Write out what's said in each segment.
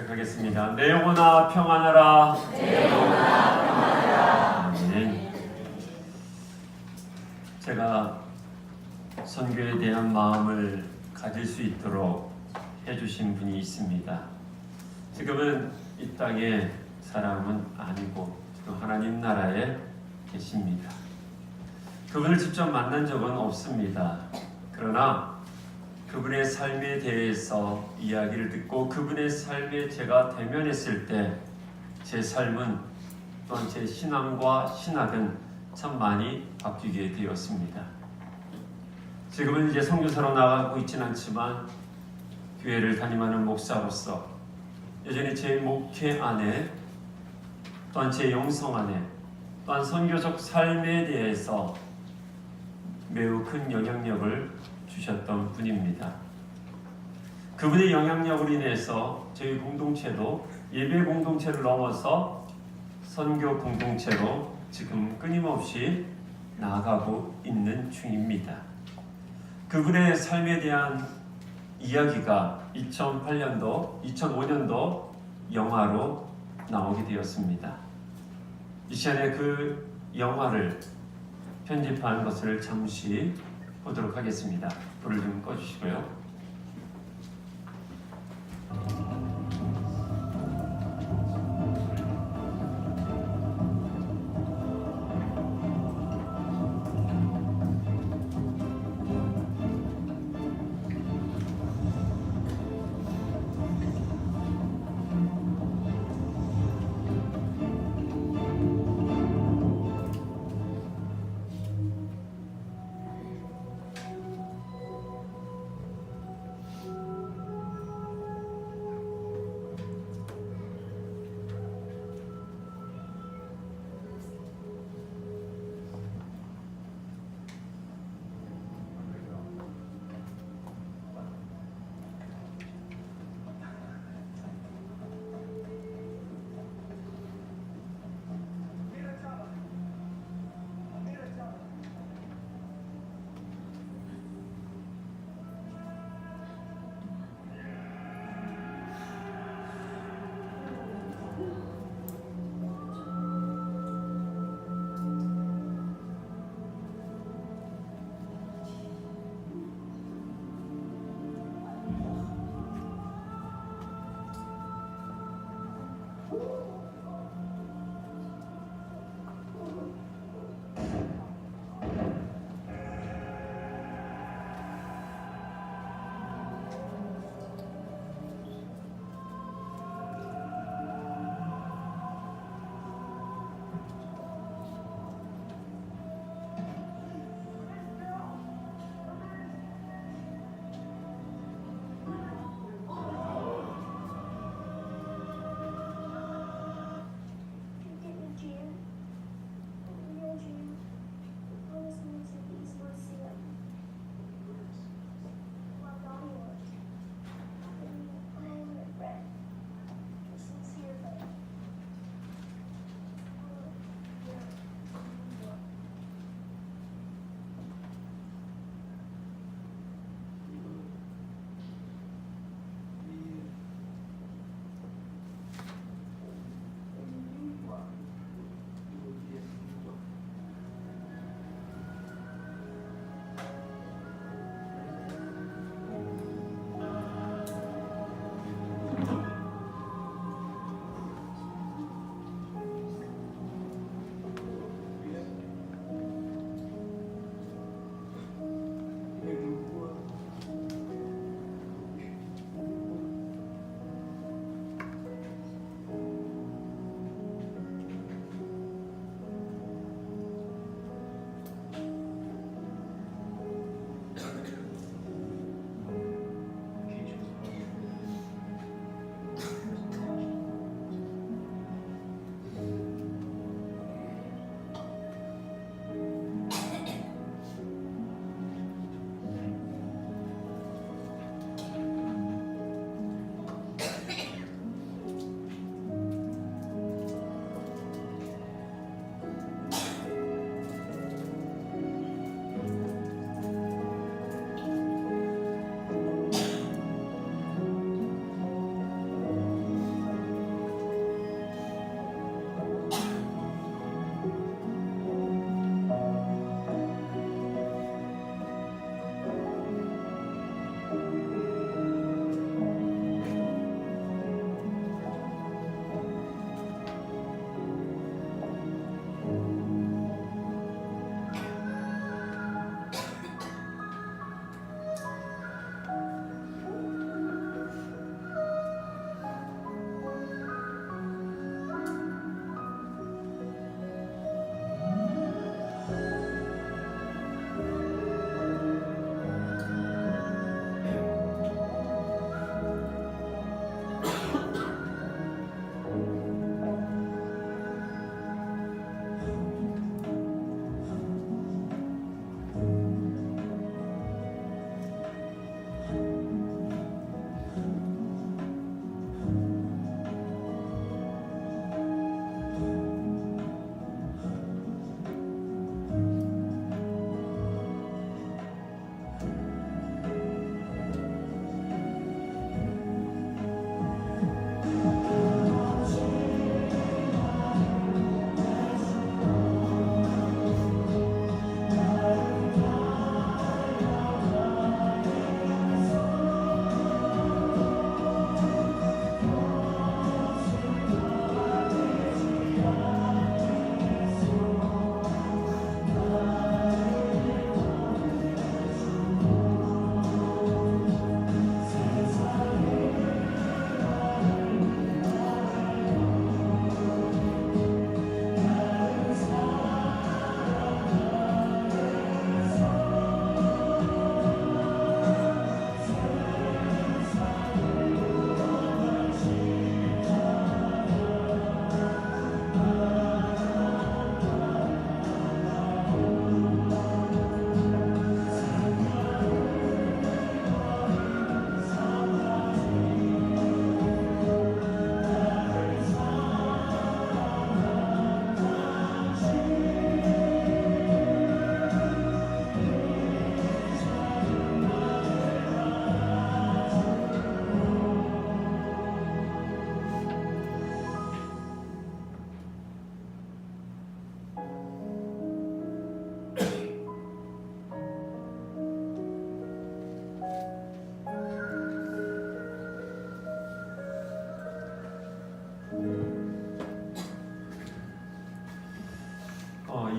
시작하겠습니다. 내 영혼아 평안하라. 내 영혼아 평안하라. 아멘. 제가 선교에 대한 마음을 가질 수 있도록 해주신 분이 있습니다. 지금은 이 땅의 사람은 아니고 지금 하나님 나라에 계십니다. 그분을 직접 만난 적은 없습니다. 그러나 그분의 삶에 대해서 이야기를 듣고 그분의 삶에 제가 대면했을 때 제 삶은 또한 제 신앙과 신학은 참 많이 바뀌게 되었습니다. 지금은 이제 선교사로 나가고 있지는 않지만 교회를 담임하는 목사로서 여전히 제 목회 안에 또한 제 영성 안에 또한 선교적 삶에 대해서 매우 큰 영향력을 주셨던 분입니다. 그분의 영향력으로 인해서 저희 공동체도 예배 공동체를 넘어서 선교 공동체로 지금 끊임없이 나아가고 있는 중입니다. 그분의 삶에 대한 이야기가 2008년도, 2005년도 영화로 나오게 되었습니다. 이 시간에 그 영화를 편집한 것을 잠시 보도록 하겠습니다. 불을 좀 꺼주시고요.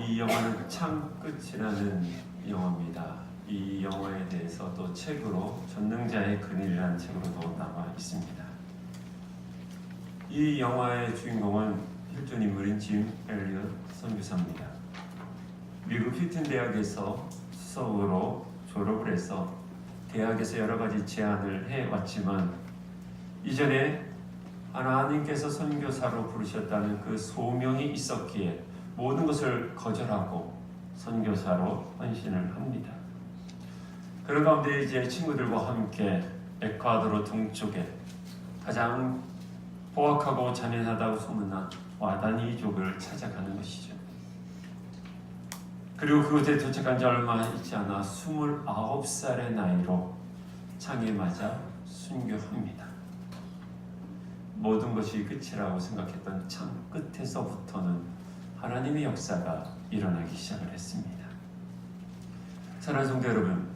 이 영화는 참 끝이라는 영화입니다. 이 영화에 대해서 또 책으로 전능자의 그늘이라는 책으로도 나와 있습니다. 이 영화의 주인공은 혈전 인물인 짐 엘리엇 선교사입니다. 미국 휘튼 대학에서 수석으로 졸업을 해서 대학에서 여러 가지 제안을 해왔지만 이전에 하나님께서 선교사로 부르셨다는 그 소명이 있었기에 모든 것을 거절하고 선교사로 헌신을 합니다. 그런 가운데 이제 친구들과 함께 에콰도르 동쪽에 가장 포악하고 잔인하다고 소문난 와다니족을 찾아가는 것이죠. 그리고 그곳에 도착한 지 얼마 있지 않아 29살의 나이로 창에 맞아 순교합니다. 모든 것이 끝이라고 생각했던 창 끝에서부터는 하나님의 역사가 일어나기 시작을 했습니다. 사랑하는 성도 여러분,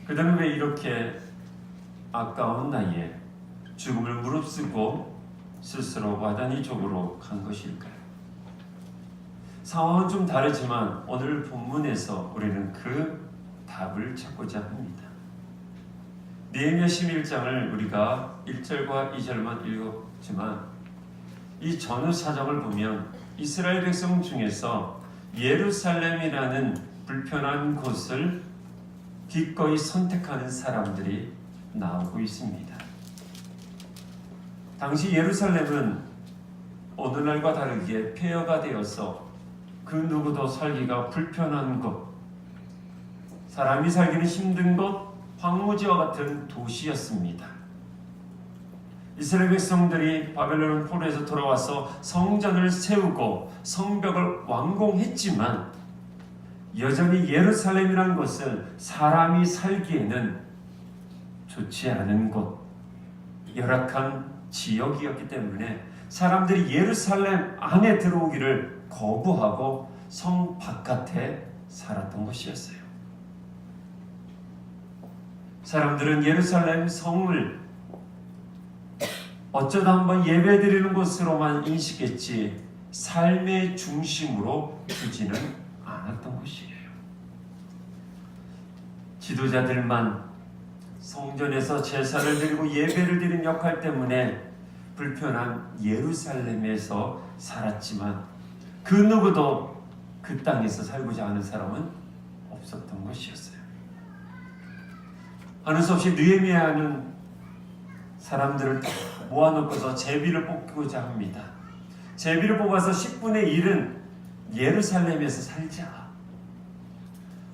그들은 왜 이렇게 아까운 나이에 죽음을 무릅쓰고 스스로 와다니족으로 간 것일까요? 상황은 좀 다르지만 오늘 본문에서 우리는 그 답을 찾고자 합니다. 느헤미야 11장을 우리가 1절과 2절만 읽었지만 이 전후 사정을 보면 이스라엘 백성 중에서 예루살렘이라는 불편한 곳을 기꺼이 선택하는 사람들이 나오고 있습니다. 당시 예루살렘은 오늘날과 다르게 폐허가 되어서 그 누구도 살기가 불편한 곳, 사람이 살기는 힘든 곳, 황무지와 같은 도시였습니다. 이스라엘 백성들이 바벨론 포로에서 돌아와서 성전을 세우고 성벽을 완공했지만 여전히 예루살렘이라는 곳은 사람이 살기에는 좋지 않은 곳, 열악한 지역이었기 때문에 사람들이 예루살렘 안에 들어오기를 거부하고 성 바깥에 살았던 것이었어요. 사람들은 예루살렘 성을 어쩌다 한번 예배드리는 곳으로만 인식했지 삶의 중심으로 두지는 않았던 것이에요. 지도자들만 성전에서 제사를 드리고 예배를 드리는 역할 때문에 불편한 예루살렘에서 살았지만 그 누구도 그 땅에서 살고자 하는 사람은 없었던 것이었어요. 하는 수 없이 느헤미야는 사람들을 다 모아놓고서 제비를 뽑고자 합니다. 제비를 뽑아서 10분의 1은 예루살렘에서 살자.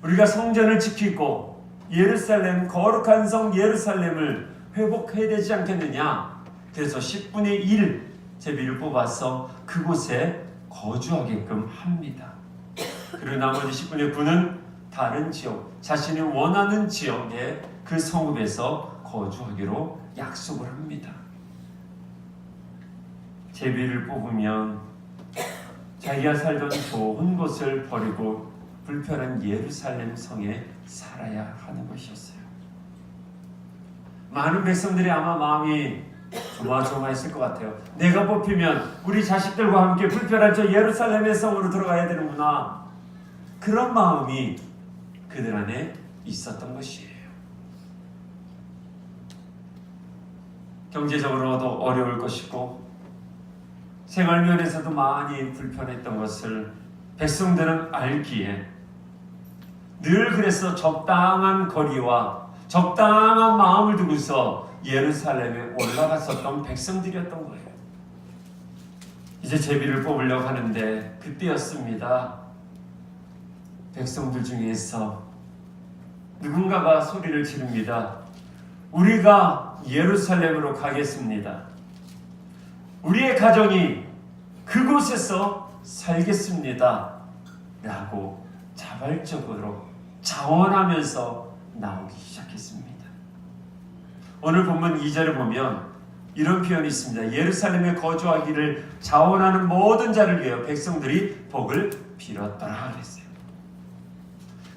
우리가 성전을 지키고 예루살렘, 거룩한 성 예루살렘을 회복해야 되지 않겠느냐. 그래서 10분의 1 제비를 뽑아서 그곳에 거주하게끔 합니다. 그리고 나머지 10분의 9는 다른 지역, 자신이 원하는 지역에 그 성읍에서 거주하기로 약속을 합니다. 제비를 뽑으면 자기가 살던 좋은 곳을 버리고 불편한 예루살렘 성에 살아야 하는 것이었어요. 많은 백성들이 아마 마음이 조마조마했을 것 같아요. 내가 뽑히면 우리 자식들과 함께 불편한 저 예루살렘의 성으로 들어가야 되는구나. 그런 마음이 그들 안에 있었던 것이에요. 경제적으로도 어려울 것이고 생활면에서도 많이 불편했던 것을 백성들은 알기에 늘 그래서 적당한 거리와 적당한 마음을 두고서 예루살렘에 올라갔었던 백성들이었던 거예요. 이제 제비를 뽑으려고 하는데 그때였습니다. 백성들 중에서 누군가가 소리를 지릅니다. 우리가 예루살렘으로 가겠습니다. 우리의 가정이 그곳에서 살겠습니다. 라고 자발적으로 자원하면서 나오기 시작했습니다. 오늘 본문 2절을 보면 이런 표현이 있습니다. 예루살렘에 거주하기를 자원하는 모든 자를 위하여 백성들이 복을 빌었더라 그랬어요.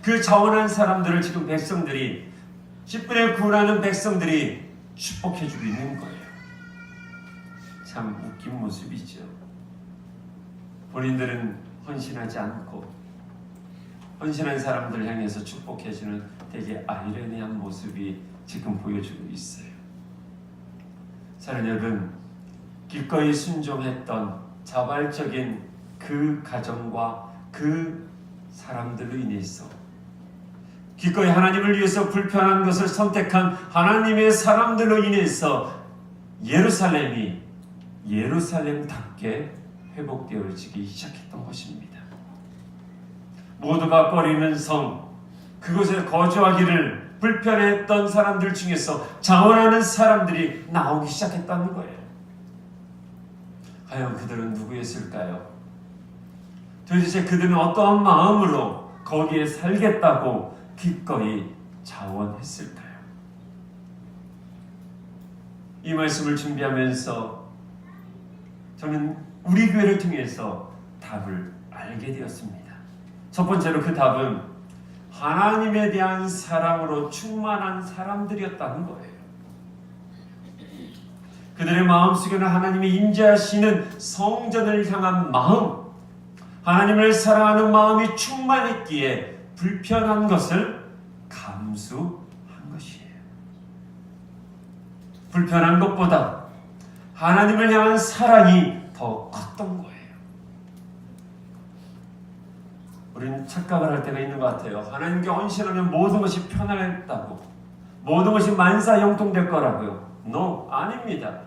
그 자원한 사람들을 지금 백성들이 10분의 9라는 백성들이 축복해 주고 있는 거예요. 참 웃긴 모습이죠. 본인들은 헌신하지 않고 헌신한 사람들 향해서 축복해주는 되게 아이러니한 모습이 지금 보여주고 있어요. 사랑하는 여러분, 기꺼이 순종했던 자발적인 그 가정과 그 사람들로 인해서 기꺼이 하나님을 위해서 불편한 것을 선택한 하나님의 사람들로 인해서 예루살렘이 예루살렘답게 회복되어지기 시작했던 것입니다. 모두가 꺼리는 성, 그곳에 거주하기를 불편했던 사람들 중에서 자원하는 사람들이 나오기 시작했다는 거예요. 과연 그들은 누구였을까요? 도대체 그들은 어떠한 마음으로 거기에 살겠다고 기꺼이 자원했을까요? 이 말씀을 준비하면서 저는 우리 교회를 통해서 답을 알게 되었습니다. 첫 번째로 그 답은 하나님에 대한 사랑으로 충만한 사람들이었다는 거예요. 그들의 마음속에는 하나님이 임재하시는 성전을 향한 마음, 하나님을 사랑하는 마음이 충만했기에 불편한 것을 감수한 것이에요. 불편한 것보다 하나님을 향한 사랑이 더 컸던 거예요. 우리는 착각을 할 때가 있는 것 같아요. 하나님께 헌신하면 모든 것이 편하겠다고, 모든 것이 만사형통될 거라고요. No, 아닙니다.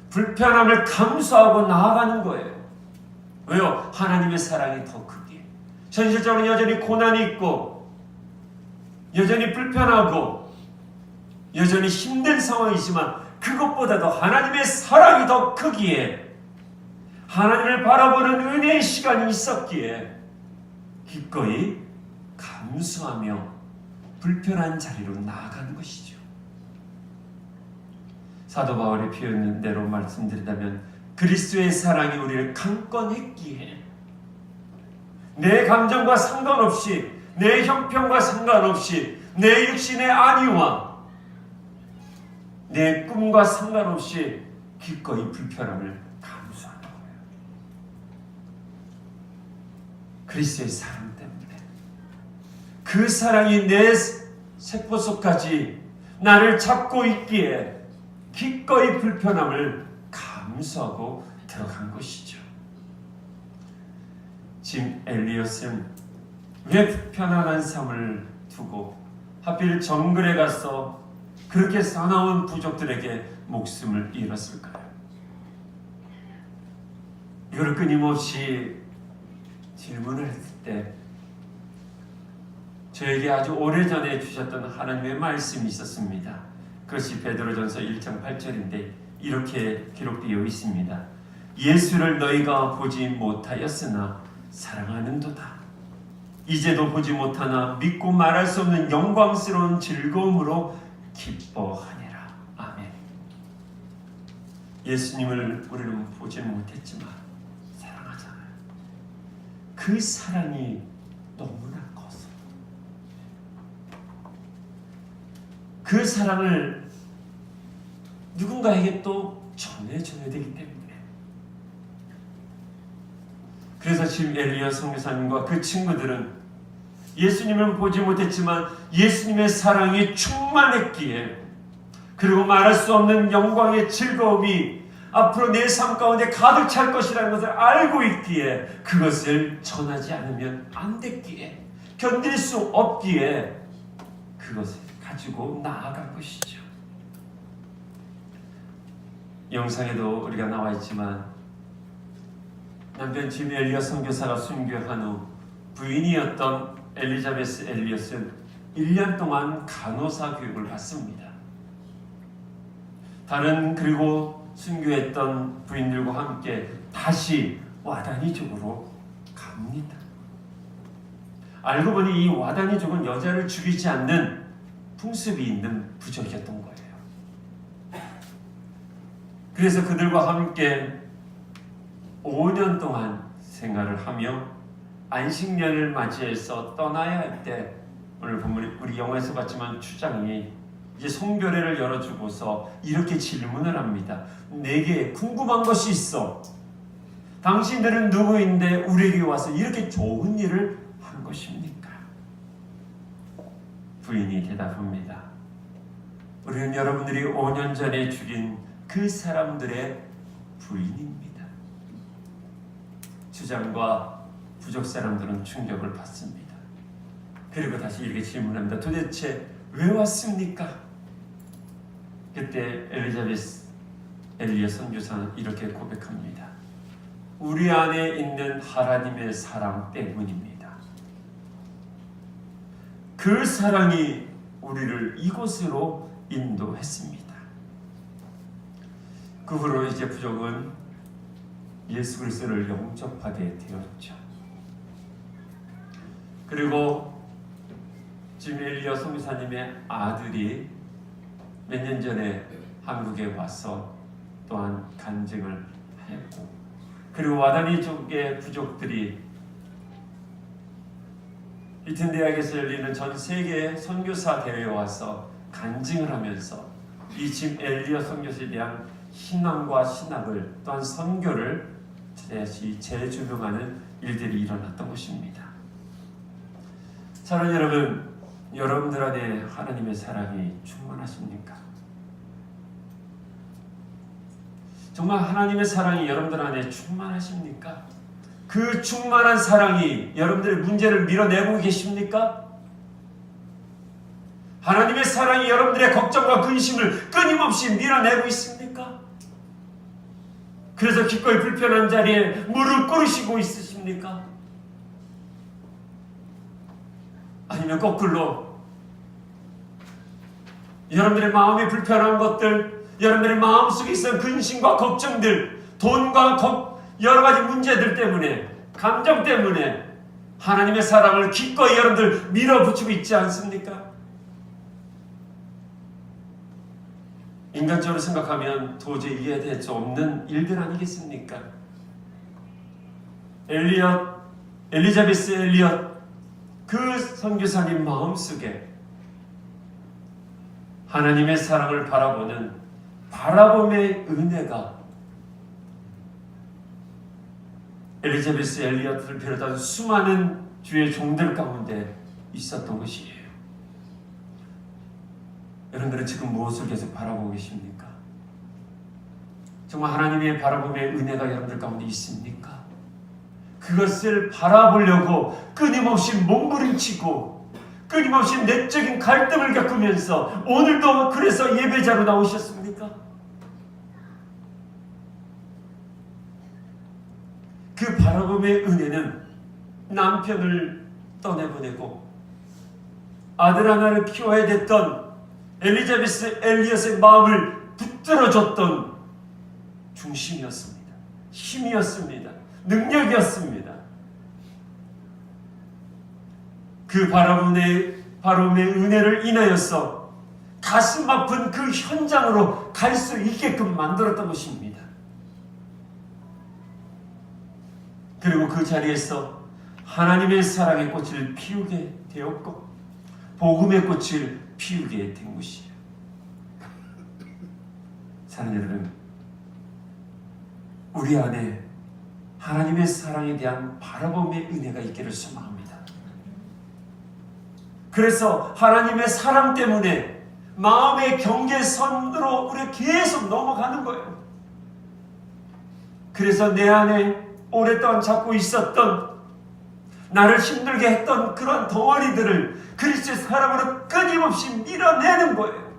불편함을 감수하고 나아가는 거예요. 왜요? 하나님의 사랑이 더 크기에. 현실적으로 여전히 고난이 있고 여전히 불편하고 여전히 힘든 상황이지만 그것보다도 하나님의 사랑이 더 크기에, 하나님을 바라보는 은혜의 시간이 있었기에 기꺼이 감수하며 불편한 자리로 나아가는 것이죠. 사도 바울의 표현인 대로 말씀드리자면 그리스도의 사랑이 우리를 강권했기에 내 감정과 상관없이, 내 형편과 상관없이, 내 육신의 안위와 내 꿈과 상관없이 기꺼이 불편함을 감수하는 거예요. 그리스도의 사랑 때문에. 그 사랑이 내 세포 속까지 나를 잡고 있기에 기꺼이 불편함을 감수하고 들어간 것이죠. 짐 엘리엇은 왜 편안한 삶을 두고 하필 정글에 가서 그렇게 사나운 부족들에게 목숨을 잃었을까요? 이걸 끊임없이 질문을 했을 때 저에게 아주 오래전에 주셨던 하나님의 말씀이 있었습니다. 그것이 베드로전서 1장 8절인데 이렇게 기록되어 있습니다. 예수를 너희가 보지 못하였으나 사랑하는도다. 이제도 보지 못하나 믿고 말할 수 없는 영광스러운 즐거움으로 기뻐하니라. 아멘. 예수님을 우리는 보지는 못했지만 사랑하잖아요. 그 사랑이 너무나 커서 그 사랑을 누군가에게 또 전해줘야 되기 때문에, 그래서 지금 엘리야 선교사님과 그 친구들은 예수님을 보지 못했지만 예수님의 사랑이 충만했기에, 그리고 말할 수 없는 영광의 즐거움이 앞으로 내 삶 가운데 가득 찰 것이라는 것을 알고 있기에 그것을 전하지 않으면 안 됐기에, 견딜 수 없기에 그것을 가지고 나아간 것이죠. 영상에도 우리가 나와 있지만 남편 짐 엘리엇 선교사가 순교한 후 부인이었던 엘리자베스 엘리엇은 1년 동안 간호사 교육을 받습니다. 다른 그리고 순교했던 부인들과 함께 다시 와다니족으로 갑니다. 알고 보니 이 와다니족은 여자를 죽이지 않는 풍습이 있는 부족이었던 거예요. 그래서 그들과 함께 5년 동안 생활을 하며 안식년을 맞이해서 떠나야 할 때, 오늘 본문 우리 영화에서 봤지만 추장이 이제 송별회를 열어주고서 이렇게 질문을 합니다. 내게 궁금한 것이 있어. 당신들은 누구인데 우리에게 와서 이렇게 좋은 일을 한 것입니까? 부인이 대답합니다. 우리는 여러분들이 5년 전에 죽인 그 사람들의 부인입니다. 주장과 부족 사람들은 충격을 받습니다. 그리고 다시 이렇게 질문합니다. 도대체 왜 왔습니까? 그때 엘리자베스 엘리엇 선교사는 이렇게 고백합니다. 우리 안에 있는 하나님의 사랑 때문입니다. 그 사랑이 우리를 이곳으로 인도했습니다. 그 후로 이제 부족은 예수 그리스도를 영접하게 되었죠. 그리고 지금 엘리엇 선교사님의 아들이 몇 년 전에 한국에 와서 또한 간증을 했고, 그리고 와다니 쪽의 부족들이 히튼 대학에서 열리는 전 세계 선교사 대회에 와서 간증을 하면서 이 지금 엘리엇 선교사에 대한 신앙과 신학을 또한 선교를 다시 재조명하는 일들이 일어났던 것입니다. 사랑하는 여러분, 여러분들 안에 하나님의 사랑이 충만하십니까? 정말 하나님의 사랑이 여러분들 안에 충만하십니까? 그 충만한 사랑이 여러분들의 문제를 밀어내고 계십니까? 하나님의 사랑이 여러분들의 걱정과 근심을 끊임없이 밀어내고 있습니까? 그래서 기꺼이 불편한 자리에 무릎 꿇으시고 있으십니까? 아니면 거꾸로 여러분들의 마음이 불편한 것들, 여러분들의 마음속에 있는 근심과 걱정들, 돈과 여러 가지 문제들 때문에, 감정 때문에 하나님의 사랑을 기꺼이 여러분들 밀어붙이고 있지 않습니까? 인간적으로 생각하면 도저히 이해될 수 없는 일들 아니겠습니까? 엘리자베스 엘리엇 그 선교사님 마음속에 하나님의 사랑을 바라보는 바라봄의 은혜가 엘리자베스 엘리엇을 비롯한 수많은 주의 종들 가운데 있었던 것이에요. 여러분들은 지금 무엇을 계속 바라보고 계십니까? 정말 하나님의 바라봄의 은혜가 여러분들 가운데 있습니까? 그것을 바라보려고 끊임없이 몸부림치고 끊임없이 내적인 갈등을 겪으면서 오늘도 그래서 예배자로 나오셨습니까? 그 바라봄의 은혜는 남편을 떠내보내고 아들 하나를 키워야 됐던 엘리자베스 엘리엇의 마음을 붙들어줬던 중심이었습니다. 힘이었습니다. 능력이었습니다. 그 바라봄의 은혜를 인하여서 가슴 아픈 그 현장으로 갈 수 있게끔 만들었던 것입니다. 그리고 그 자리에서 하나님의 사랑의 꽃을 피우게 되었고 복음의 꽃을 피우게 된 것이에요. 사랑하는 여러분, 우리 안에 하나님의 사랑에 대한 바라봄의 은혜가 있기를 소망합니다. 그래서 하나님의 사랑 때문에 마음의 경계선으로 우리가 계속 넘어가는 거예요. 그래서 내 안에 오랫동안 잡고 있었던 나를 힘들게 했던 그런 덩어리들을 그리스도의 사랑으로 끊임없이 밀어내는 거예요.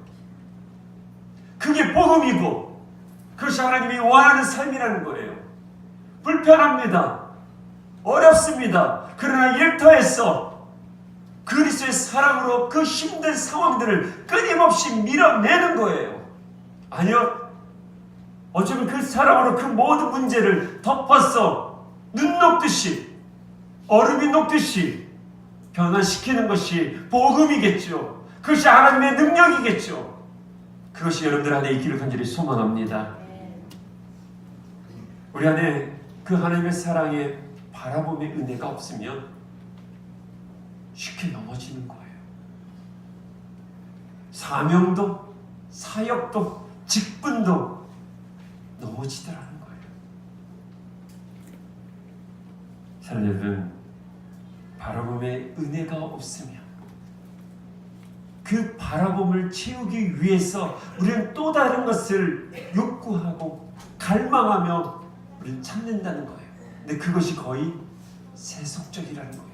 그게 복음이고 그것이 하나님이 원하는 삶이라는 거예요. 불편합니다. 어렵습니다. 그러나 일터에서 그리스도의 사랑으로 그 힘든 상황들을 끊임없이 밀어내는 거예요. 아니요. 어쩌면 그 사랑으로 그 모든 문제를 덮어서 눈 녹듯이 얼음이 녹듯이 변화시키는 것이 복음이겠죠. 그것이 하나님의 능력이겠죠. 그것이 여러분들 안에 있기를 간절히 소망합니다. 우리 안에 그 하나님의 사랑의 바라봄의 은혜가 없으면 쉽게 넘어지는 거예요. 사명도, 사역도, 직분도 넘어지더라는 거예요. 사랑하는 여러분, 바라봄에 은혜가 없으면 그 바라봄을 채우기 위해서 우리는 또 다른 것을 욕구하고 갈망하며 우리는 찾는다는 거예요. 근데 그것이 거의 세속적이라는 거예요.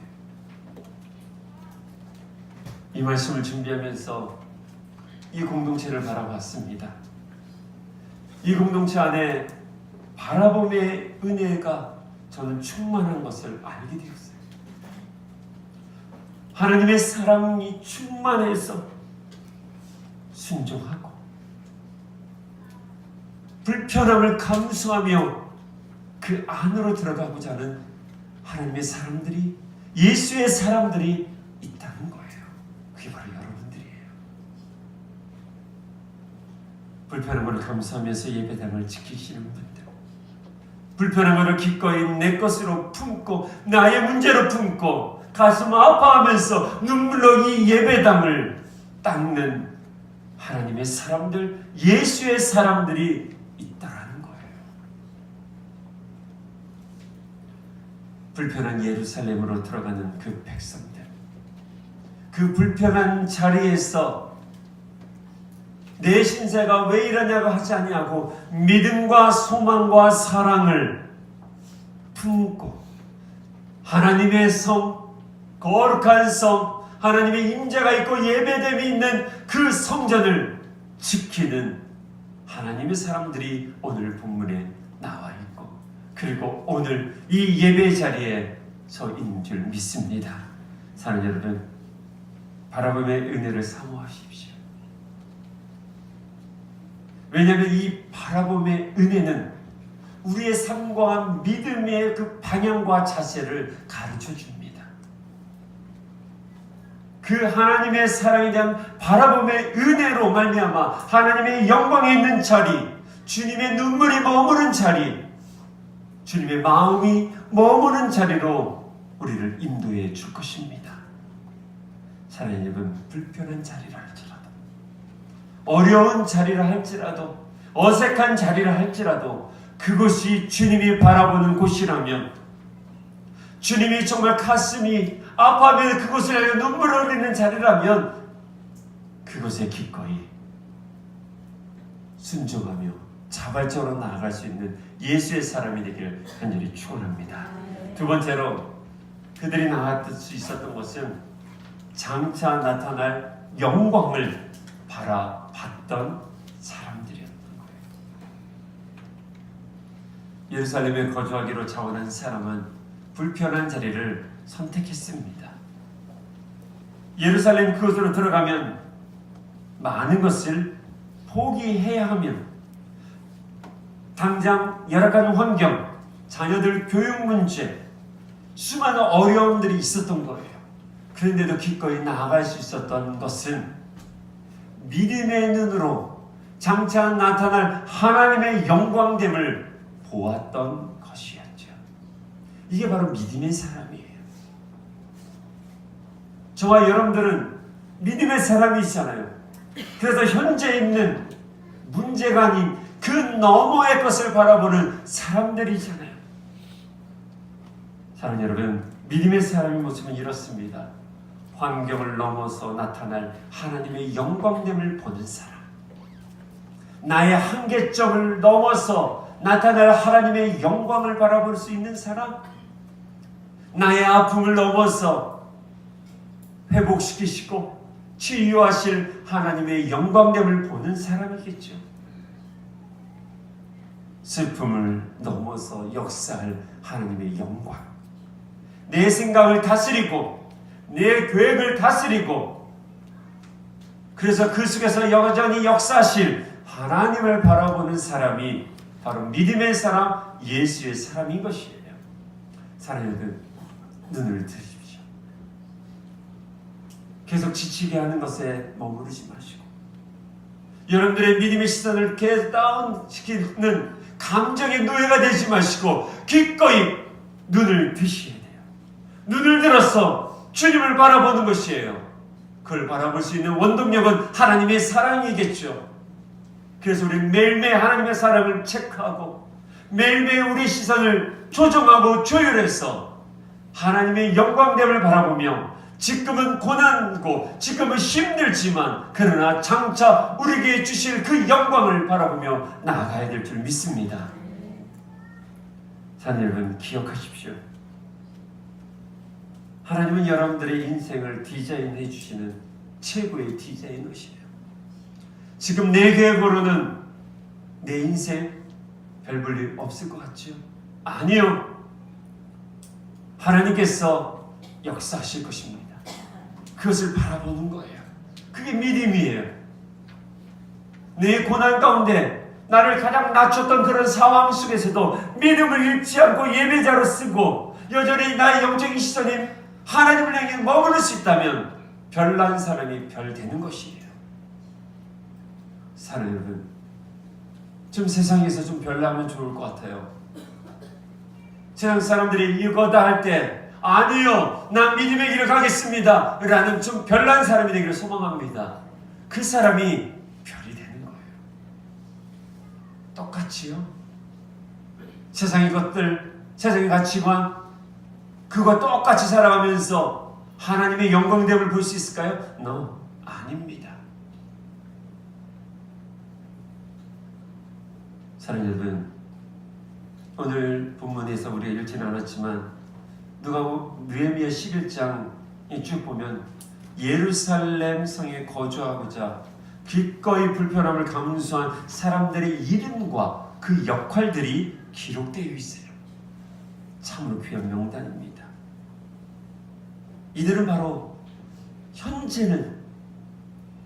이 말씀을 준비하면서 이 공동체를 바라봤습니다. 이 공동체 안에 바라봄의 은혜가 저는 충만한 것을 알게 되었어요. 하나님의 사랑이 충만해서 순종하고 불편함을 감수하며 그 안으로 들어가고자 하는 하나님의 사람들이, 예수의 사람들이 있다는 거예요. 그게 바로 여러분들이에요. 불편함을 감수하면서 예배당을 지키시는 분들, 불편함을 기꺼이 내 것으로 품고 나의 문제로 품고 가슴 아파하면서 눈물로 이 예배당을 닦는 하나님의 사람들, 예수의 사람들이 있다라는 거예요. 불편한 예루살렘으로 들어가는 그 백성들, 그 불편한 자리에서 내 신세가 왜 이러냐고 하지 아니하고 믿음과 소망과 사랑을 품고 하나님의 성, 거룩한 성, 하나님의 임재가 있고 예배됨이 있는 그 성전을 지키는 하나님의 사람들이 오늘 본문에 나와 있고, 그리고 오늘 이 예배 자리에 서 있는 줄 믿습니다. 사랑하는 여러분, 바라봄의 은혜를 사모하십시오. 왜냐하면 이 바라봄의 은혜는 우리의 삶과 믿음의 그 방향과 자세를 가르쳐 줍니다. 그 하나님의 사랑에 대한 바라봄의 은혜로 말미암아 하나님의 영광에 있는 자리, 주님의 눈물이 머무는 자리, 주님의 마음이 머무는 자리로 우리를 인도해 줄 것입니다. 사랑하는 여러분, 불편한 자리라 할지라도, 어려운 자리라 할지라도, 어색한 자리라 할지라도 그것이 주님이 바라보는 곳이라면, 주님이 정말 가슴이 아파하며 그곳을 향해 눈물을 흘리는 자리라면 그곳에 기꺼이 순종하며 자발적으로 나아갈 수 있는 예수의 사람이 되기를 간절히 축원합니다. 두 번째로 그들이 나아갈 수 있었던 것은 장차 나타날 영광을 바라봤던 사람들이었던 거예요. 예루살렘에 거주하기로 자원한 사람은 불편한 자리를 선택했습니다. 예루살렘 그곳으로 들어가면 많은 것을 포기해야 하면 당장 열악한 환경, 자녀들 교육 문제, 수많은 어려움들이 있었던 거예요. 그런데도 기꺼이 나아갈 수 있었던 것은 믿음의 눈으로 장차 나타날 하나님의 영광됨을 보았던 것이었죠. 이게 바로 믿음의 사람이에요. 저와 여러분들은 믿음의 사람이잖아요. 그래서 현재 있는 문제가 아닌 그 너머의 것을 바라보는 사람들이잖아요. 사랑하는 여러분, 믿음의 사람의 모습은 이렇습니다. 환경을 넘어서 나타날 하나님의 영광됨을 보는 사람, 나의 한계점을 넘어서 나타날 하나님의 영광을 바라볼 수 있는 사람, 나의 아픔을 넘어서 회복시키시고 치유하실 하나님의 영광됨을 보는 사람이겠죠. 슬픔을 넘어서 역사할 하나님의 영광, 내 생각을 다스리고 내 계획을 다스리고 그래서 그 속에서 여전히 역사하실 하나님을 바라보는 사람이 바로 믿음의 사람, 예수의 사람인 것이에요. 사랑하는 여러분, 눈을 들으십시오. 계속 지치게 하는 것에 머무르지 마시고, 여러분들의 믿음의 시선을 계속 다운시키는 감정의 노예가 되지 마시고 기꺼이 눈을 드셔야 돼요. 눈을 들어서 주님을 바라보는 것이에요. 그걸 바라볼 수 있는 원동력은 하나님의 사랑이겠죠. 그래서 우리는 매일매일 하나님의 사랑을 체크하고 매일매일 우리 시선을 조정하고 조율해서 하나님의 영광됨을 바라보며 지금은 고난고 지금은 힘들지만 그러나 장차 우리에게 주실 그 영광을 바라보며 나아가야 될 줄 믿습니다. 사랑하는 여러분, 기억하십시오. 하나님은 여러분들의 인생을 디자인해 주시는 최고의 디자이너시에요. 지금 내 계획으로는 내 인생 별 볼 일 없을 것 같죠? 아니요. 하나님께서 역사하실 것입니다. 그것을 바라보는 거예요. 그게 믿음이에요. 내 고난 가운데 나를 가장 낮췄던 그런 상황 속에서도 믿음을 잃지 않고 예배자로 쓰고 여전히 나의 영적인 시선이 하나님을 향해 머무를 수 있다면 별난 사람이 별 되는 것이에요. 사랑하는 여러분, 좀 세상에서 좀 별나면 좋을 것 같아요. 세상 사람들이 이거다 할 때 아니요, 난 믿음의 길을 가겠습니다 라는 좀 별난 사람이 되기를 소망합니다. 그 사람이 별이 되는 거예요. 똑같이요. 세상의 것들, 세상의 가치관 그거 똑같이 살아가면서 하나님의 영광됨을 볼 수 있을까요? No, 아닙니다. 사랑하는 여러분, 오늘 본문에서 우리가 읽지는 않았지만 느헤미야 11장에 쭉 보면 예루살렘 성에 거주하고자 기꺼이 불편함을 감수한 사람들의 이름과 그 역할들이 기록되어 있어요. 참으로 귀한 명단입니다. 이들은 바로 현재는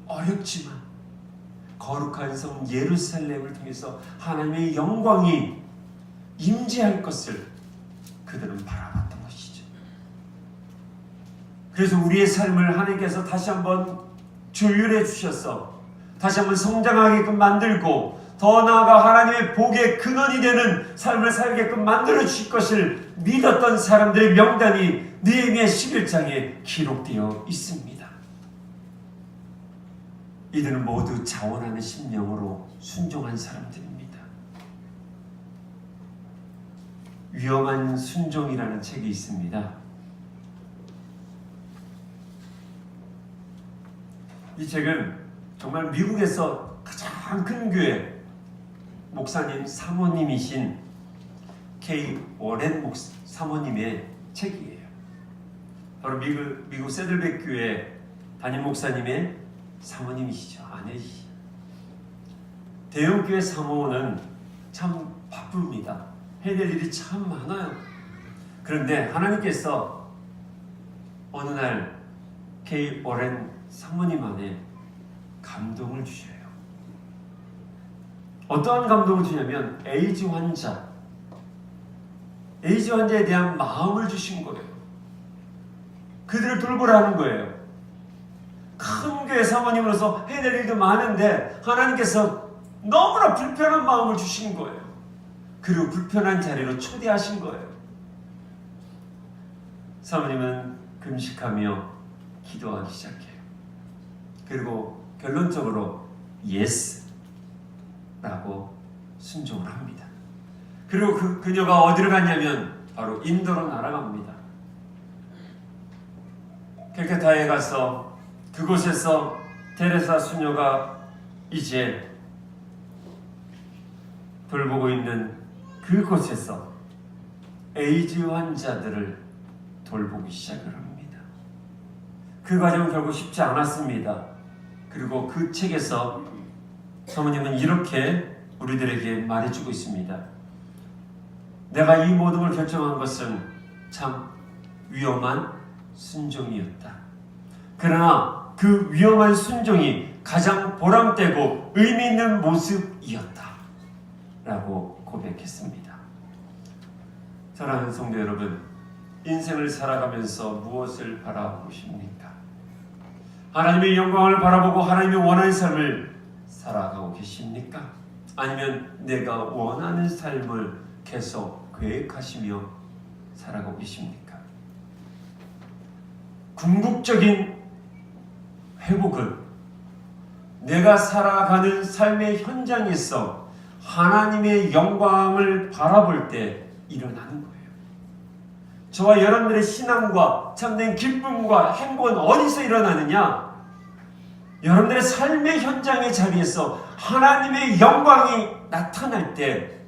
어렵지만 거룩한 성 예루살렘을 통해서 하나님의 영광이 임재할 것을 그들은 바라봤던 것이죠. 그래서 우리의 삶을 하나님께서 다시 한번 조율해 주셔서 다시 한번 성장하게끔 만들고 더 나아가 하나님의 복의 근원이 되는 삶을 살게끔 만들어 주실 것을 믿었던 사람들의 명단이 느헤미야 11장에 기록되어 있습니다. 이들은 모두 자원하는 심령으로 순종한 사람들입니다. 위험한 순종이라는 책이 있습니다. 이 책은 정말 미국에서 가장 큰 교회 목사님 사모님이신 K. 워렌 사모님의 책이에요. 바로 미국 세들백 교회 담임 목사님의 사모님이시죠. 아내이시죠. 대형교회 사모는 참 바쁩니다. 해야 될 일이 참 많아요. 그런데 하나님께서 어느 날 K. 워렌 사모님 안에 감동을 주셔요. 어떠한 감동을 주냐면 에이즈 환자에 대한 마음을 주신 거예요. 그들을 돌보라는 거예요. 큰 교회 사모님으로서 해야 될 일도 많은데 하나님께서 너무나 불편한 마음을 주신 거예요. 그리고 불편한 자리로 초대하신 거예요. 사모님은 금식하며 기도하기 시작해요. 그리고 결론적으로 예스라고 순종을 합니다. 그리고 그녀가 어디를 갔냐면 바로 인도로 날아갑니다. 캘커타에 가서 그곳에서 테레사 수녀가 이제 돌보고 있는 그곳에서 에이즈 환자들을 돌보기 시작을 합니다. 그 과정은 결국 쉽지 않았습니다. 그리고 그 책에서 사모님은 이렇게 우리들에게 말해주고 있습니다. 내가 이 모든 걸 결정한 것은 참 위험한 순종이었다. 그러나 그 위험한 순종이 가장 보람되고 의미 있는 모습이었다. 라고 고백했습니다. 사랑하는 성도 여러분, 인생을 살아가면서 무엇을 바라보십니까? 하나님의 영광을 바라보고 하나님의 원하는 삶을 살아가고 계십니까? 아니면 내가 원하는 삶을 계속 계획하시며 살아가고 계십니까? 궁극적인 회복은 내가 살아가는 삶의 현장에서 하나님의 영광을 바라볼 때 일어나는 거예요. 저와 여러분들의 신앙과 참된 기쁨과 행복은 어디서 일어나느냐? 여러분들의 삶의 현장의 자리에서 하나님의 영광이 나타날 때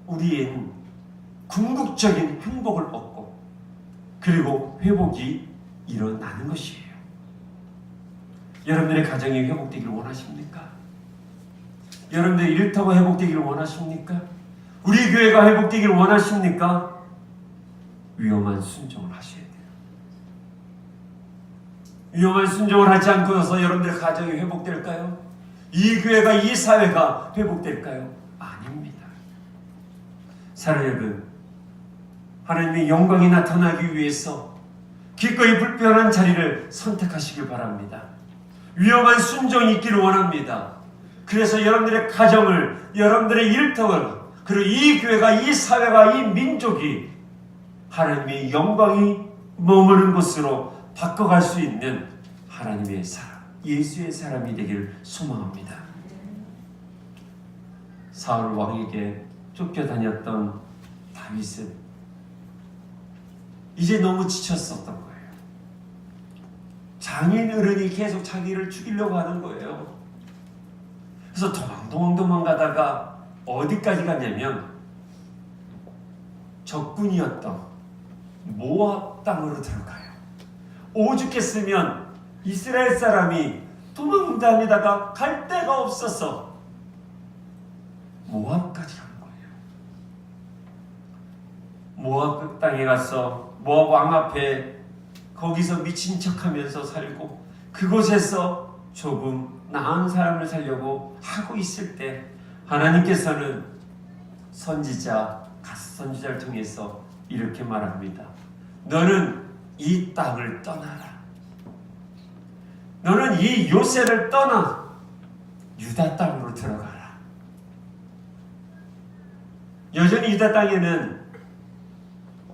우리는 궁극적인 행복을 얻고 그리고 회복이 일어나는 것이에요. 여러분들의 가정이 회복되기를 원하십니까? 여러분들의 일터가 회복되기를 원하십니까? 우리 교회가 회복되기를 원하십니까? 위험한 순종을 하셔야 돼요. 위험한 순종을 하지 않고서 여러분들의 가정이 회복될까요? 이 교회가, 이 사회가 회복될까요? 아닙니다. 사랑하는 여러분, 하나님의 영광이 나타나기 위해서 기꺼이 불편한 자리를 선택하시길 바랍니다. 위험한 순종이 있기를 원합니다. 그래서 여러분들의 가정을, 여러분들의 일터를, 그리고 이 교회가, 이 사회가, 이 민족이 하나님의 영광이 머무는 곳으로 바꿔갈 수 있는 하나님의 사람, 예수의 사람이 되기를 소망합니다. 사울 왕에게 쫓겨다녔던 다윗은 이제 너무 지쳤었던 거예요. 장인 어른이 계속 자기를 죽이려고 하는 거예요. 그래서 도망가다가 어디까지 갔냐면 적군이었던 모압 땅으로 들어가요. 오죽했으면 이스라엘 사람이 도망다니다가 갈 데가 없어서 모압까지 간 거예요. 모압 땅에 가서 모압 왕 앞에 거기서 미친 척하면서 살고 그곳에서 조금 나은 사람을 살려고 하고 있을 때 하나님께서는 갓 선지자를 통해서 이렇게 말합니다. 너는 이 땅을 떠나라. 너는 이 요새를 떠나 유다 땅으로 들어가라. 여전히 유다 땅에는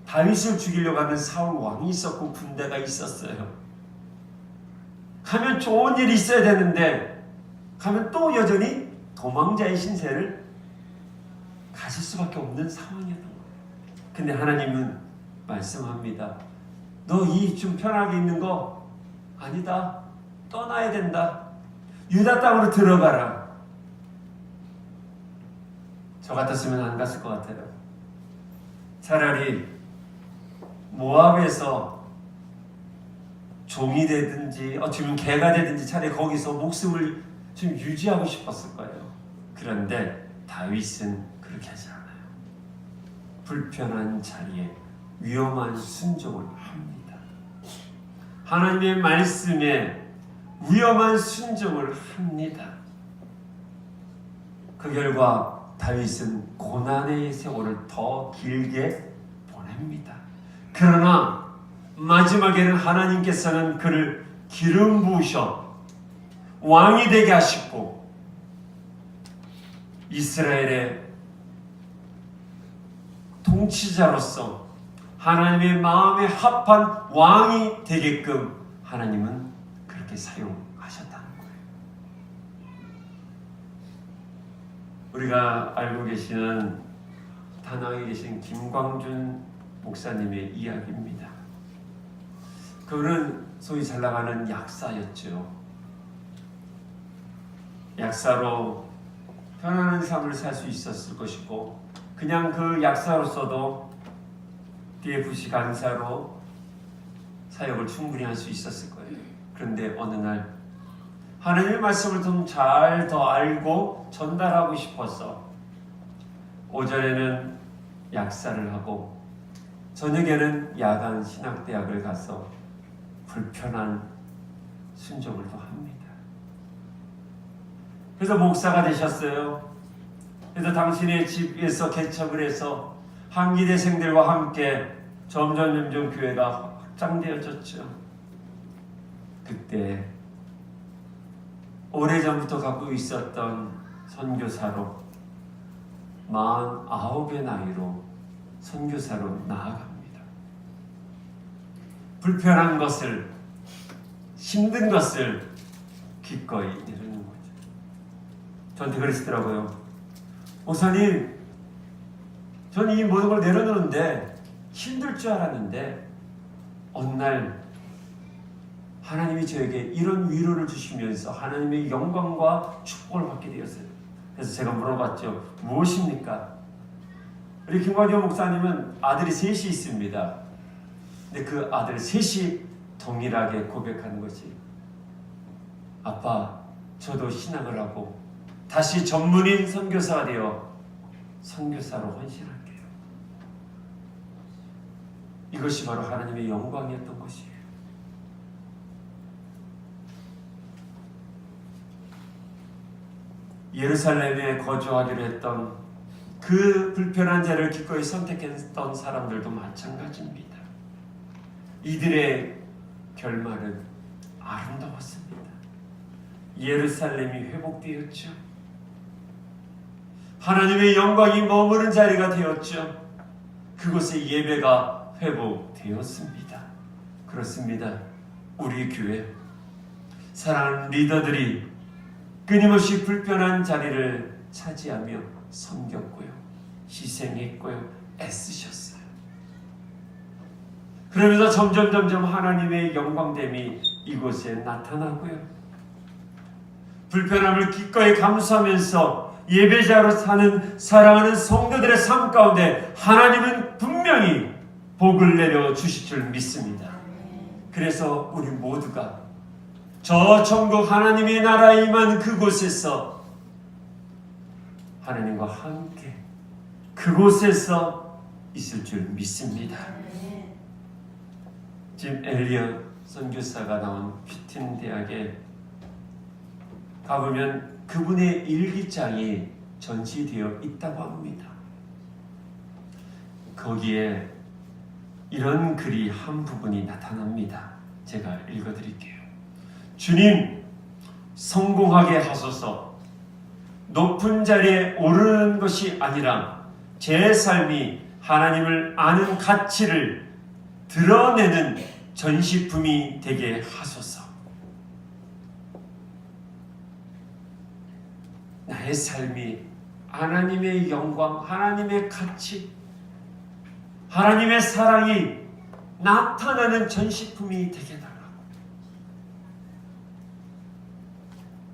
다윗을 죽이려고 하는 사울 왕이 있었고 군대가 있었어요. 가면 좋은 일이 있어야 되는데 가면 또 여전히 도망자의 신세를 가질 수밖에 없는 상황이었던 거예요. 근데 하나님은 말씀합니다. 너 이 좀 편하게 있는 거 아니다. 떠나야 된다. 유다 땅으로 들어가라. 저 같았으면 안 갔을 것 같아요. 차라리 모압에서 종이 되든지 어쩌면 개가 되든지 차라리 거기서 목숨을 좀 유지하고 싶었을 거예요. 그런데 다윗은 그렇게 하지 않아요. 불편한 자리에 위험한 순종을 합니다. 하나님의 말씀에 위험한 순종을 합니다. 그 결과 다윗은 고난의 세월을 더 길게 보냅니다. 그러나 마지막에는 하나님께서는 그를 기름 부으셔 왕이 되게 하시고 이스라엘의 통치자로서 하나님의 마음에 합한 왕이 되게끔 하나님은 그렇게 사용하셨다는 거예요. 우리가 알고 계시는 다낭에 계신 김광준 목사님의 이야기입니다. 그분은 소위 잘 나가는 약사였죠. 약사로 편안한 삶을 살 수 있었을 것이고 그냥 그 약사로서도 DFC 간사로 사역을 충분히 할 수 있었을 거예요. 그런데 어느 날 하나님의 말씀을 좀 잘 더 알고 전달하고 싶어서 오전에는 약사를 하고 저녁에는 야간 신학대학을 가서 불편한 순종을 또 합니다. 그래서 목사가 되셨어요. 그래서 당신의 집에서 개척을 해서 한기대생들과 함께 점점 교회가 확장되어졌죠. 그때 오래전부터 갖고 있었던 선교사로 49의 나이로 선교사로 나아갑니다. 불편한 것을, 힘든 것을 기꺼이 내려놓는 거죠. 저한테 그러시더라고요. 목사님, 저는 이 모든 걸 내려놓는데 힘들 줄 알았는데 어느 날 하나님이 저에게 이런 위로를 주시면서 하나님의 영광과 축복을 받게 되었어요. 그래서 제가 물어봤죠. 무엇입니까? 우리 김광현 목사님은 아들이 셋이 있습니다. 근데 그 아들 셋이 동일하게 고백하는 것이, 아빠, 저도 신학을 하고 다시 전문인 선교사가 되어 선교사로 헌신할게요. 이것이 바로 하나님의 영광이었던 것이에요. 예루살렘에 거주하기로 했던 그 불편한 자를 기꺼이 선택했던 사람들도 마찬가지입니다. 이들의 결말은 아름다웠습니다. 예루살렘이 회복되었죠. 하나님의 영광이 머무는 자리가 되었죠. 그곳에 예배가 회복되었습니다. 그렇습니다. 우리 교회 사랑하는 리더들이 끊임없이 불편한 자리를 차지하며 섬겼고요, 희생했고요, 애쓰셨어요. 그러면서 점점 하나님의 영광됨이 이곳에 나타나고요, 불편함을 기꺼이 감수하면서 예배자로 사는 사랑하는 성도들의 삶 가운데 하나님은 분명히 복을 내려 주실 줄 믿습니다. 그래서 우리 모두가 저 천국 하나님의 나라에 임한 그곳에서 하나님과 함께 그곳에서 있을 줄 믿습니다. 지금 엘리엇 선교사가 나온 휘튼 대학에 가보면 그분의 일기장이 전시되어 있다고 합니다. 거기에 이런 글이 한 부분이 나타납니다. 제가 읽어드릴게요. 주님, 성공하게 하소서. 높은 자리에 오르는 것이 아니라 제 삶이 하나님을 아는 가치를 드러내는 전시품이 되게 하소서. 나의 삶이 하나님의 영광, 하나님의 가치, 하나님의 사랑이 나타나는 전시품이 되게 달라고.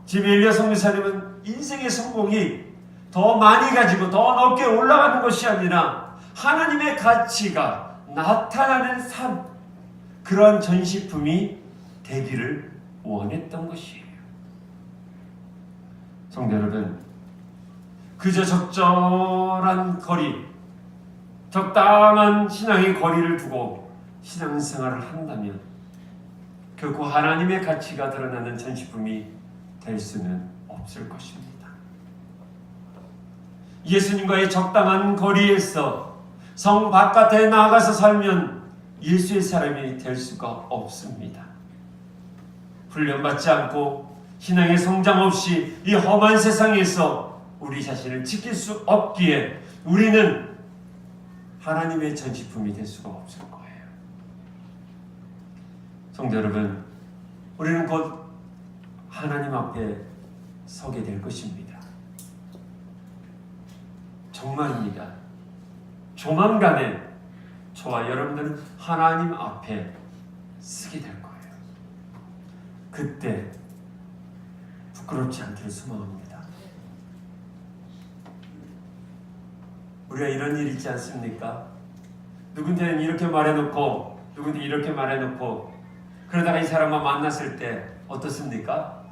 지금 엘리야 선교사님은 인생의 성공이 더 많이 가지고 더 높게 올라가는 것이 아니라 하나님의 가치가 나타나는 삶, 그런 전시품이 되기를 원했던 것이에요. 성도 여러분, 그저 적절한 거리, 적당한 신앙의 거리를 두고 신앙생활을 한다면 결코 하나님의 가치가 드러나는 전시품이 될 수는 없을 것입니다. 예수님과의 적당한 거리에서 성 바깥에 나가서 살면 예수의 사람이 될 수가 없습니다. 훈련받지 않고 신앙의 성장 없이 이 험한 세상에서 우리 자신을 지킬 수 없기에 우리는 하나님의 전시품이 될 수가 없을 거예요. 성도 여러분, 우리는 곧 하나님 앞에 서게 될 것입니다. 정말입니다. 조만간에 저와 여러분들은 하나님 앞에 서게 될 거예요. 그때 부끄럽지 않기를 소망합니다. 우리가 이런 일 있지 않습니까? 누군가는 이렇게 말해놓고 누군데 이렇게 말해놓고 그러다가 이 사람과 만났을 때 어떻습니까?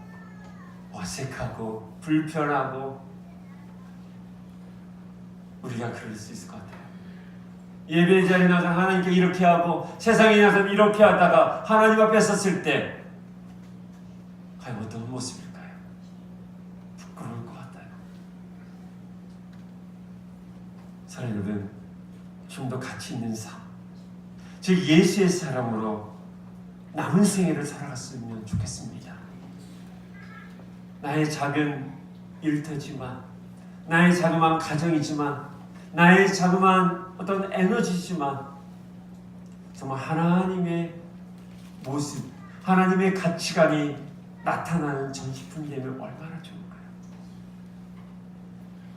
어색하고 불편하고 우리가 그럴 수 있을 것 같아요. 예배 자리에 나서 하나님께 이렇게 하고 세상에 나서 이렇게 하다가 하나님 앞에 섰을 때 과연 어떤 모습일까요? 부끄러울 것 같아요. 사랑하는 여러분, 좀 더 가치 있는 삶, 즉 예수의 사람으로 남은 생애를 살아갔으면 좋겠습니다. 나의 작은 일터지만, 나의 자그마한 가정이지만, 나의 자그마한 어떤 에너지지만 정말 하나님의 모습, 하나님의 가치관이 나타나는 전시품이 되면 얼마나 좋을까요?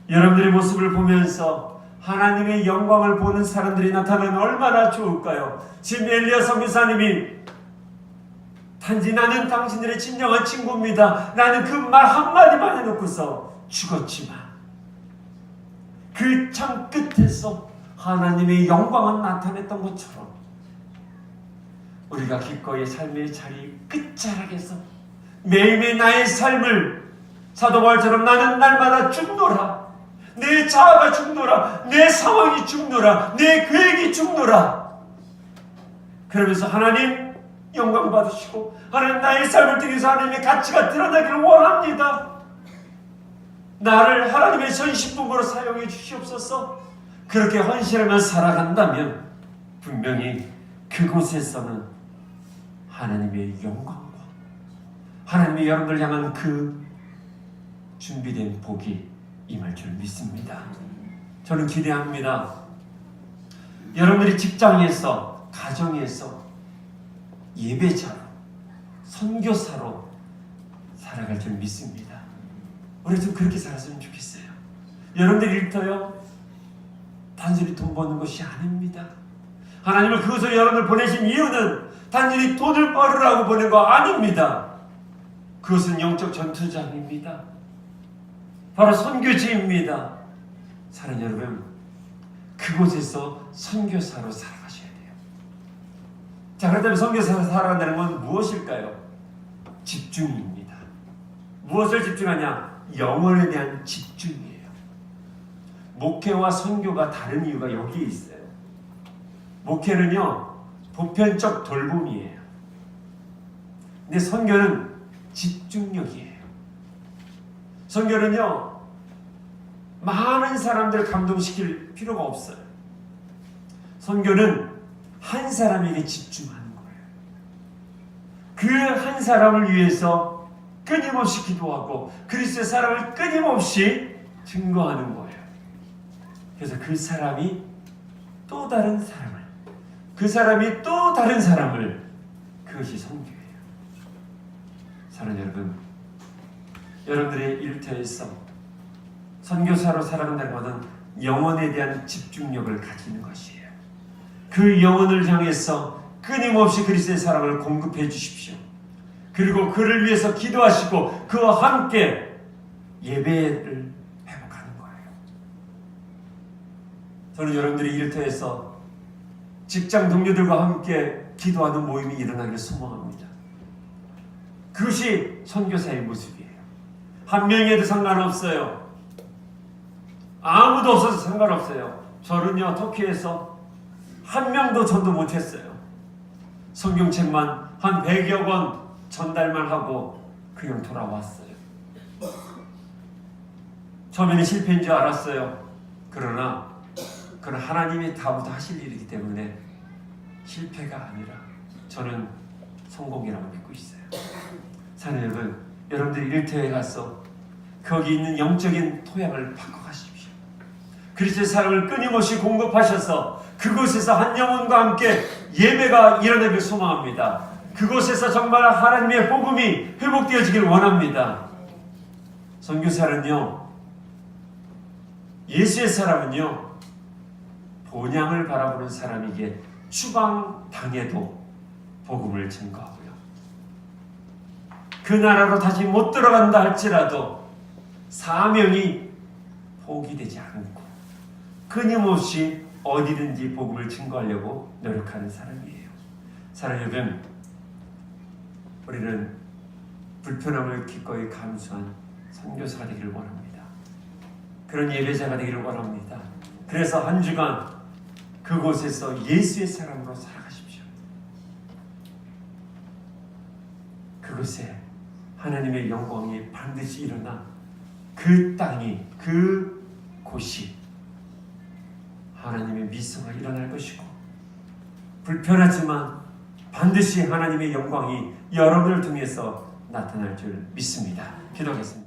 여러분들의 모습을 보면서 하나님의 영광을 보는 사람들이 나타나면 얼마나 좋을까요? 지금 엘리야 선교사님이 단지 나는 당신들의 진정한 친구입니다. 나는 그 말 한마디만 해놓고서 죽었지만 그 참 끝에서 하나님의 영광은 나타냈던 것처럼 우리가 기꺼이 삶의 자리 끝자락에서 매일매일 나의 삶을 사도 바울처럼 나는 날마다 죽노라. 내 자아가 죽노라. 내 상황이 죽노라. 내 계획이 죽노라. 그러면서 하나님 영광 받으시고 하나님 나의 삶을 통해서 하나님의 가치가 드러나기를 원합니다. 나를 하나님의 전신품으로 사용해 주시옵소서. 그렇게 헌신하며 살아간다면 분명히 그곳에서는 하나님의 영광과 하나님의 여러분들 향한 그 준비된 복이 임할 줄 믿습니다. 저는 기대합니다. 여러분들이 직장에서, 가정에서 예배자로, 선교사로 살아갈 줄 믿습니다. 우리 좀 그렇게 살았으면 좋겠어요. 여러분들 일터요 단순히 돈 버는 것이 아닙니다. 하나님은 그곳에 여러분을 보내신 이유는 단순히 돈을 벌으라고 보낸 거 아닙니다. 그것은 영적 전투장입니다. 바로 선교지입니다. 사랑하는 여러분, 그곳에서 선교사로 살아가셔야 돼요. 자, 그렇다면 선교사로 살아간다는 건 무엇일까요? 집중입니다. 무엇을 집중하냐? 영혼에 대한 집중이에요. 목회와 선교가 다른 이유가 여기에 있어요. 목회는요 보편적 돌봄이에요. 근데 선교는 집중력이에요. 선교는요 많은 사람들을 감동시킬 필요가 없어요. 선교는 한 사람에게 집중하는 거예요. 그 한 사람을 위해서 끊임없이 기도하고 그리스도의 사랑을 끊임없이 증거하는 거예요. 그래서 그 사람이 또 다른 사람을, 그 사람이 또 다른 사람을, 그것이 선교예요. 사랑하는 여러분, 여러분들의 일터에서 선교사로 살아간다는 것은 영혼에 대한 집중력을 가지는 것이에요. 그 영혼을 향해서 끊임없이 그리스도의 사랑을 공급해 주십시오. 그리고 그를 위해서 기도하시고 그와 함께 예배를 회복하는 거예요. 저는 여러분들이 일터에서 직장 동료들과 함께 기도하는 모임이 일어나기를 소망합니다. 그것이 선교사의 모습이에요. 한 명에도 상관없어요. 아무도 없어서 상관없어요. 저는요 터키에서 한 명도 전도 못했어요. 성경책만 한 100여 권 전달만 하고 그냥 돌아왔어요. 처음에는 실패인 줄 알았어요. 그러나 그건 하나님이 다부터 하실 일이기 때문에 실패가 아니라 저는 성공이라고 믿고 있어요. 사랑하는 여러분, 여러분들이 일터에 가서 거기 있는 영적인 토양을 바꿔가십시오. 그리스도의 사랑을 끊임없이 공급하셔서 그곳에서 한 영혼과 함께 예배가 일어나길 소망합니다. 그곳에서 정말 하나님의 복음이 회복되어지길 원합니다. 선교사는요, 예수의 사람은요, 본향을 바라보는 사람에게 추방당해도 복음을 증거하고요. 그 나라로 다시 못 들어간다 할지라도 사명이 포기되지 않고 끊임없이 어디든지 복음을 증거하려고 노력하는 사람이에요. 사랑하는 여러분, 우리는 불편함을 기꺼이 감수한 선교사가 되기를 원합니다. 그런 예배자가 되기를 원합니다. 그래서 한 주간 그곳에서 예수의 사람으로 살아가십시오. 그곳에 하나님의 영광이 반드시 일어나 그 땅이, 그 곳이 하나님의 미소가 일어날 것이고 불편하지만 반드시 하나님의 영광이 여러분을 통해서 나타날 줄 믿습니다. 기도하겠습니다.